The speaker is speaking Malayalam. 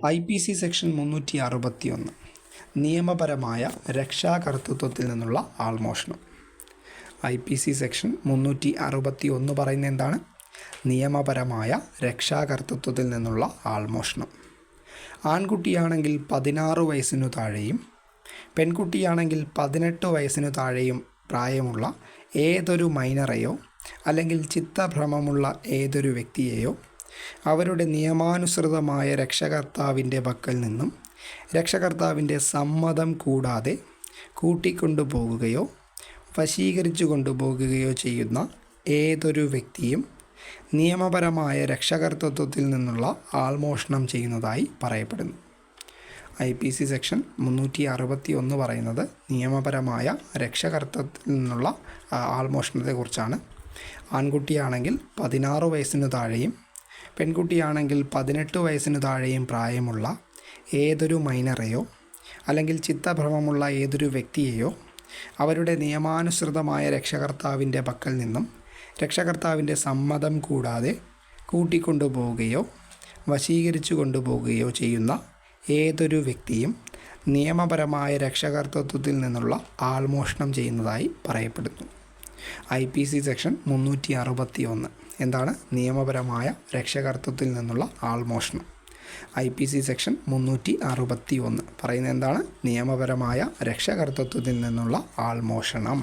IPC സെക്ഷൻ 361 നിയമപരമായ രക്ഷാകർതൃത്വത്തിൽ നിന്നുള്ള ആൾമോഷണം. IPC സെക്ഷൻ 361 പറയുന്നത് എന്താണ്? നിയമപരമായ രക്ഷാകർതൃത്വത്തിൽ നിന്നുള്ള ആൾമോഷണം. ആൺകുട്ടിയാണെങ്കിൽ 16 വയസ്സിനു താഴെയും പെൺകുട്ടിയാണെങ്കിൽ 18 വയസ്സിനു താഴെയും പ്രായമുള്ള ഏതൊരു മൈനറെയോ അല്ലെങ്കിൽ ചിത്തഭ്രമമുള്ള ഏതൊരു വ്യക്തിയെയോ അവരുടെ നിയമാനുസൃതമായ രക്ഷകർത്താവിൻ്റെ പക്കൽ നിന്നും രക്ഷകർത്താവിൻ്റെ സമ്മതം കൂടാതെ കൂട്ടിക്കൊണ്ടുപോകുകയോ വശീകരിച്ചു കൊണ്ടുപോകുകയോ ചെയ്യുന്ന ഏതൊരു വ്യക്തിയും നിയമപരമായ രക്ഷകർതൃത്വത്തിൽ നിന്നുള്ള ആൾമോഷണം ചെയ്യുന്നതായി പറയപ്പെടുന്നു. IPC സെക്ഷൻ 361 പറയുന്നത് നിയമപരമായ രക്ഷകർതൃത്വത്തിൽ നിന്നുള്ള ആൾമോഷണത്തെക്കുറിച്ചാണ്. ആൺകുട്ടിയാണെങ്കിൽ 16 വയസ്സിനു താഴെയും പെൺകുട്ടിയാണെങ്കിൽ 18 വയസ്സിനു താഴെയും പ്രായമുള്ള ഏതൊരു മൈനറെയോ അല്ലെങ്കിൽ ചിത്തഭ്രമമുള്ള ഏതൊരു വ്യക്തിയെയോ അവരുടെ നിയമാനുസൃതമായ രക്ഷകർത്താവിൻ്റെ പക്കൽ നിന്നും രക്ഷകർത്താവിൻ്റെ സമ്മതം കൂടാതെ കൂട്ടിക്കൊണ്ടുപോവുകയോ വശീകരിച്ചു കൊണ്ടുപോവുകയോ ചെയ്യുന്ന ഏതൊരു വ്യക്തിയും നിയമപരമായ രക്ഷകർതൃത്വത്തിൽ നിന്നുള്ള ആൾമോഷണം ചെയ്യുന്നതായി പറയപ്പെടുന്നു. IPC സെക്ഷൻ 361 എന്താണ്? നിയമപരമായ രക്ഷകർതൃത്വത്തിൽ നിന്നുള്ള ആൾമോഷണം. IPC സെക്ഷൻ 361 പറയുന്നത് എന്താണ്? നിയമപരമായ രക്ഷകർതൃത്വത്തിൽ നിന്നുള്ള ആൾമോഷണം.